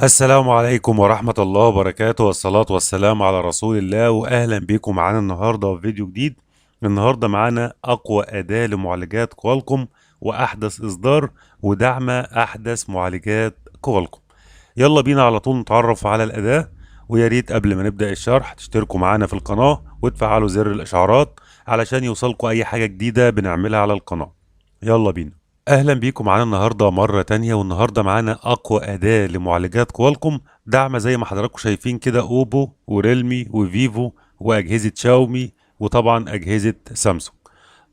السلام عليكم ورحمة الله وبركاته، والصلاة والسلام على رسول الله، وأهلا بكم معانا النهاردة في فيديو جديد. النهاردة معانا أقوى أداة لمعالجات كوالكوم وأحدث إصدار ودعم أحدث معالجات كوالكوم. يلا بينا على طول نتعرف على الأداة، ويا ريت قبل ما نبدأ الشرح تشتركوا معانا في القناة وتفعلوا زر الإشعارات علشان يوصلكوا أي حاجة جديدة بنعملها على القناة. يلا بينا. اهلا بيكم معانا النهارده مره تانية، والنهارده معانا اقوى اداه لمعالجات كوالكوم داعمه زي ما حضراتكم شايفين كده اوبو وريلمي وفيفو واجهزه شاومي وطبعا اجهزه سامسونج.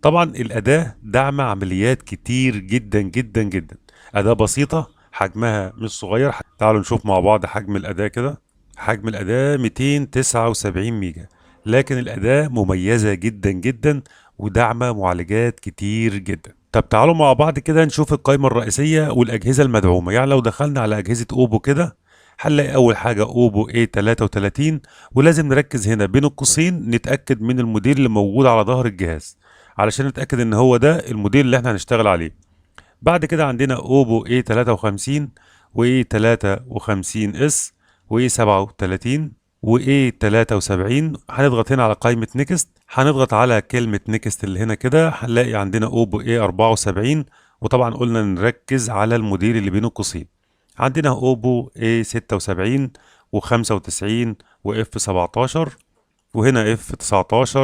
طبعا الاداه داعمه عمليات كتير جدا جدا جدا. اداه بسيطه، حجمها مش صغير. تعالوا نشوف مع بعض حجم الاداه كده. حجم الاداه 279 ميجا، لكن الاداه مميزه جدا جدا وداعمه معالجات كتير جدا. طب تعالوا مع بعض كده نشوف القائمة الرئيسية والأجهزة المدعومة. يعني لو دخلنا على أجهزة أوبو كده هنلاقي أول حاجة أوبو A33، ولازم نركز هنا بين القوسين نتأكد من الموديل اللي موجود على ظهر الجهاز علشان نتأكد إن هو ده الموديل اللي احنا هنشتغل عليه. بعد كده عندنا أوبو A53 و A53s و A37 و A73. هنضغط هنا على قائمة نيكست، هنضغط على كلمة نيكست اللي هنا كده هنلاقي عندنا أوبو A74، وطبعا قلنا نركز على الموديل اللي بين القوسين. عندنا أوبو A76 و95 و F17 وهنا F19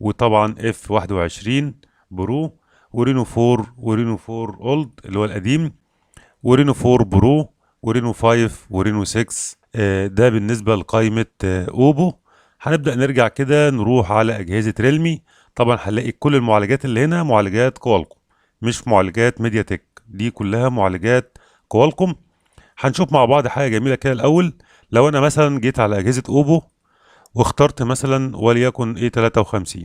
وطبعا F21 برو ورينو 4 ورينو 4 اولد اللي هو القديم ورينو 4 برو ورينو 5 ورينو 6. ده بالنسبة لقائمة اوبو. هنبدأ نرجع كده نروح على أجهزة ريلمي. طبعا هنلاقي كل المعالجات اللي هنا معالجات كوالكوم، مش معالجات ميديا تك، دي كلها معالجات كوالكوم. هنشوف مع بعض حاجة جميلة كده الأول. لو أنا مثلا جيت على أجهزة اوبو واخترت مثلا وليكن A53،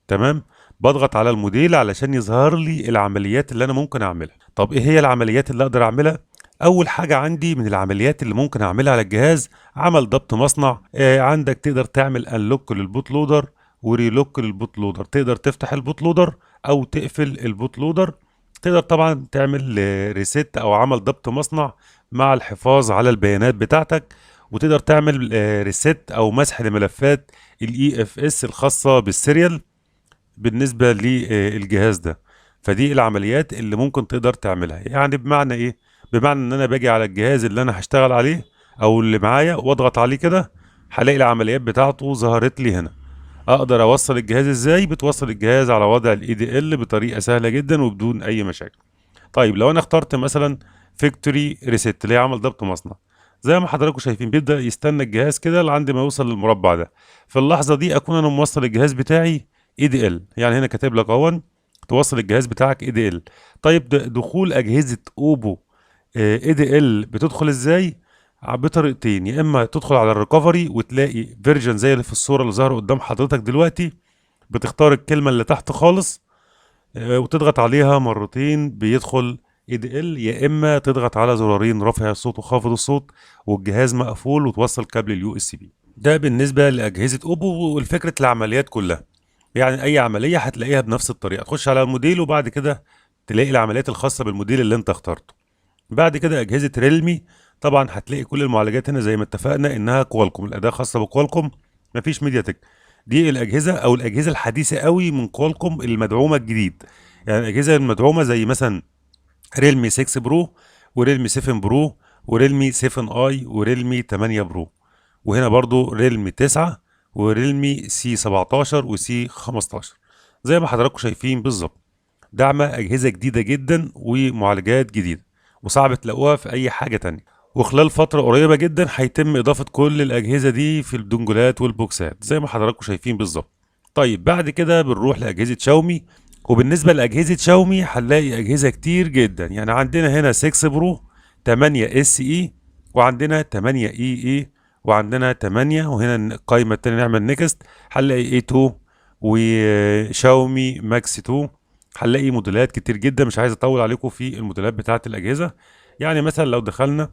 تمام، بضغط على الموديل علشان يظهر لي العمليات اللي انا ممكن اعملها. طب ايه هي العمليات اللي اقدر اعملها؟ اول حاجه عندي من العمليات اللي ممكن اعملها على الجهاز عمل ضبط مصنع. عندك تقدر تعمل انلوك للبوت لودر وريلوك للبوت لودر، تقدر تفتح البوت لودر او تقفل البوت لودر. تقدر طبعا تعمل ريست او عمل ضبط مصنع مع الحفاظ على البيانات بتاعتك، وتقدر تعمل ريست او مسح لملفات الاي اف اس الخاصه بالسيريال بالنسبة للجهاز ده. فدي العمليات اللي ممكن تقدر تعملها. يعني بمعنى ايه؟ بمعنى ان انا باجي على الجهاز اللي انا هشتغل عليه او اللي معايا واضغط عليه كده هلاقي العمليات بتاعته ظهرت لي هنا. اقدر اوصل الجهاز ازاي؟ بتوصل الجهاز على وضع الاي دي ال بطريقة سهلة جدا وبدون اي مشاكل. طيب لو انا اخترت مثلا فيكتوري ريست اللي هي عمل ضبط مصنع، زي ما حضراتكم شايفين بيبدأ يستنى الجهاز كده لعند ما يوصل للمربع ده. في اللحظة دي اكون انا موصل الجهاز بتاعي اي دي ال. يعني هنا كاتب لك اهون توصل الجهاز بتاعك اي دي ال. طيب دخول اجهزة اوبو اي دي ال بتدخل ازاي؟ بطريقتين. يا اما تدخل على الريكفري وتلاقي فيرجن زي اللي في الصورة اللي ظاهرة قدام حضرتك دلوقتي، بتختار الكلمة اللي تحت خالص وتضغط عليها مرتين بيدخل اي دي ال، يا اما تضغط على زرارين رفع الصوت وخافض الصوت والجهاز مقفول وتوصل كابل اليو اس بي. ده بالنسبه لاجهزه اوبو والفكره العمليات كلها. يعني اي عمليه هتلاقيها بنفس الطريقه، تخش على الموديل وبعد كده تلاقي العمليات الخاصه بالموديل اللي انت اخترته. بعد كده اجهزه ريلمي، طبعا هتلاقي كل المعالجات هنا زي ما اتفقنا انها كوالكوم، الاداه خاصه بكوالكوم، مفيش ميديا تك. دي الاجهزه او الاجهزه الحديثه قوي من كوالكوم المدعومه الجديد. يعني الاجهزه المدعومه زي مثلا ريلمي 6 برو وريلمي 7 برو وريلمي 7 اي وريلمي 8 برو، وهنا برضو ريلمي 9 وريلمي سي 17 وسي 15 زي ما حضراتكم شايفين بالظبط. دعمة أجهزة جديدة جدا ومعالجات جديدة وصعب تلاقوها في أي حاجة تانية. وخلال فترة قريبة جدا هيتم إضافة كل الأجهزة دي في الدونجلات والبوكسات زي ما حضراتكم شايفين بالظبط. طيب بعد كده بنروح لأجهزة شاومي. وبالنسبة لأجهزة شاومي هنلاقي أجهزة كتير جدا. يعني عندنا هنا 6 برو، 8 اس اي، وعندنا 8 اي اي، وعندنا 8، وهنا القائمة التانية نعمل نيكست هنلاقي اي 2 وشاومي ماكس 2. هنلاقي موديلات كتير جدا، مش عايز اطول عليكم في الموديلات بتاعة الأجهزة. يعني مثلا لو دخلنا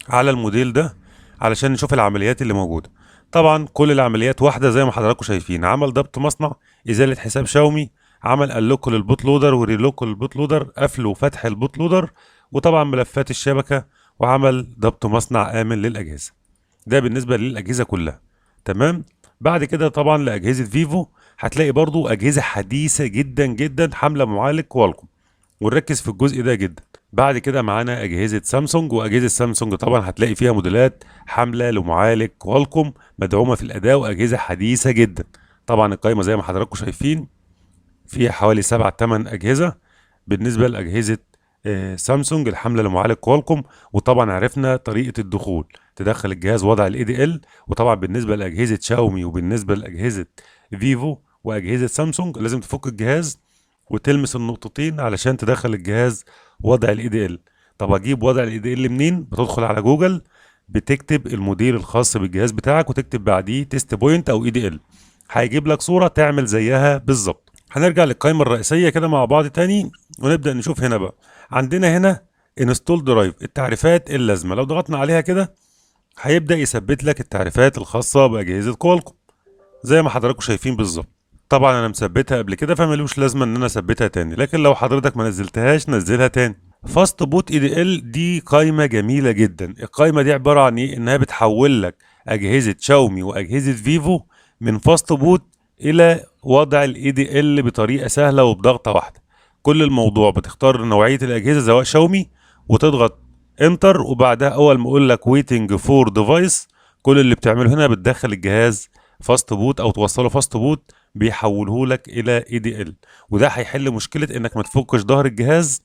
على الموديل ده علشان نشوف العمليات اللي موجودة، طبعا كل العمليات واحدة زي ما حضراتكم شايفين. عمل ضبط مصنع، إزالة حساب شاومي، عمل اللوك للبوت لودر وريلوك للبوت لودر، قفل وفتح البوت لودر، وطبعا ملفات الشبكة وعمل ضبط مصنع آمن للأجهزة. ده بالنسبة للأجهزة كلها. تمام. بعد كده طبعا لأجهزة فيفو هتلاقي برضو أجهزة حديثة جدا جدا حاملة معالج كوالكوم، ونركز في الجزء ده جدا. بعد كده معانا أجهزة سامسونج، وأجهزة سامسونج طبعا هتلاقي فيها موديلات حاملة لمعالج كوالكوم مدعومة في الأداء، وأجهزة حديثة جدا. طبعا القائمة زي ما حضراتكم شايفين فيها حوالي 7 8 أجهزة بالنسبة لأجهزة سامسونج الحاملة لمعالج كوالكوم. وطبعا عرفنا طريقة الدخول، تدخل الجهاز وضع الاي دي ال. وطبعا بالنسبة لأجهزة شاومي وبالنسبة لأجهزة فيفو وأجهزة سامسونج لازم تفك الجهاز وتلمس النقطتين علشان تدخل الجهاز وضع الاي دي ال. طب اجيب وضع الاي دي ال منين؟ بتدخل على جوجل، بتكتب الموديل الخاص بالجهاز بتاعك وتكتب بعديه تيست بوينت او اي دي ال، هيجيب لك صورة تعمل زيها بالظبط. هنرجع للقائمة الرئيسية كده مع بعض تاني ونبدأ نشوف هنا بقى. عندنا هنا انستول درايف، التعريفات اللازمة. لو ضغطنا عليها كده هيبدأ يثبت لك التعريفات الخاصة بأجهزة كوالكوم زي ما حضراتكم شايفين بالظبط. طبعا انا مثبتها قبل كده فملوش لازمه ان انا اثبتها تاني، لكن لو حضرتك ما نزلتهاش نزلها تاني. فاست بوت اي دي ال دي قائمه جميله جدا. القائمه دي عباره عن ايه؟ انها بتحول لك اجهزه شاومي واجهزه فيفو من فاست بوت الى وضع الاي دي ال بطريقه سهله وبضغطه واحده. كل الموضوع بتختار نوعيه الاجهزه سواء شاومي وتضغط انتر، وبعدها اول ما اقول لك ويتنج فور ديفايس كل اللي بتعمله هنا بتدخل الجهاز فاست بوت او توصله فاست بوت، بيحوله لك الى اي دي ال. وده هيحل مشكله انك ما تفكش ظهر الجهاز،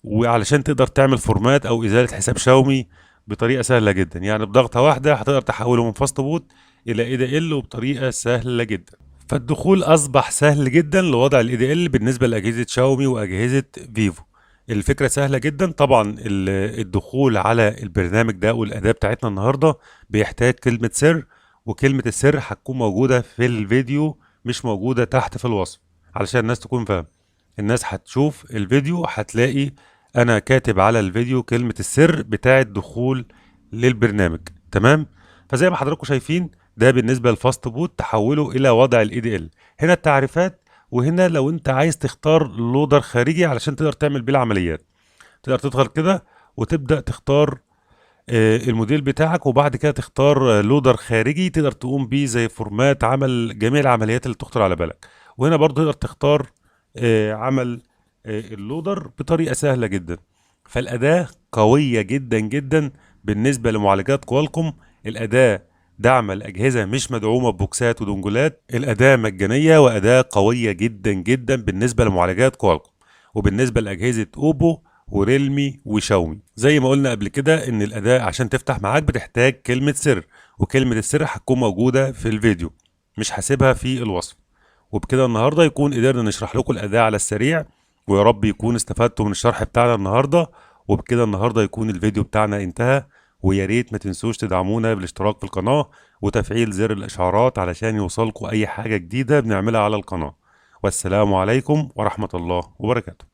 وعلشان تقدر تعمل فورمات او ازاله حساب شاومي بطريقه سهله جدا. يعني بضغطه واحده هتقدر تحوله من فاست بوت الى اي دي ال وبطريقه سهله جدا. فالدخول اصبح سهل جدا لوضع الاي دي ال بالنسبه لاجهزه شاومي واجهزه فيفو. الفكره سهله جدا. طبعا الدخول على البرنامج ده والاداه بتاعتنا النهارده بيحتاج كلمه سر، وكلمه السر هتكون موجوده في الفيديو مش موجوده تحت في الوصف علشان الناس تكون فاهمه. الناس هتشوف الفيديو هتلاقي انا كاتب على الفيديو كلمة السر بتاع الدخول للبرنامج. تمام. فزي ما حضراتكم شايفين ده بالنسبة للفاست بوت تحوله الى وضع الاي دي ال. هنا التعريفات، وهنا لو انت عايز تختار لودر خارجي علشان تقدر تعمل بيه العمليات تقدر تدخل كده وتبدأ تختار الموديل بتاعك، وبعد كده تختار لودر خارجي تقدر تقوم بيه زي فورمات عمل جميع العمليات اللي تخطر على بالك. وهنا برضه تقدر تختار عمل اللودر بطريقة سهلة جدا. فالأداة قوية جدا جدا بالنسبة لمعالجات كوالكوم. الأداة دعم الأجهزة مش مدعومة ببوكسات ودونجلات، الأداة مجانية وأداة قوية جدا جدا بالنسبة لمعالجات كوالكوم وبالنسبة لأجهزة أوبو وريلمي وشاومي. زي ما قلنا قبل كده ان الاداة عشان تفتح معاك بتحتاج كلمة سر، وكلمة السر هتكون موجودة في الفيديو مش هسيبها في الوصف. وبكده النهاردة يكون قدرنا نشرح لكم الاداة على السريع، ويا رب يكون استفدتوا من الشرح بتاعنا النهاردة. وبكده النهاردة يكون الفيديو بتاعنا انتهى، ويا ريت ما تنسوش تدعمونا بالاشتراك في القناة وتفعيل زر الاشعارات علشان يوصلكم اي حاجة جديدة بنعملها على القناة. والسلام عليكم ورحمة الله وبركاته.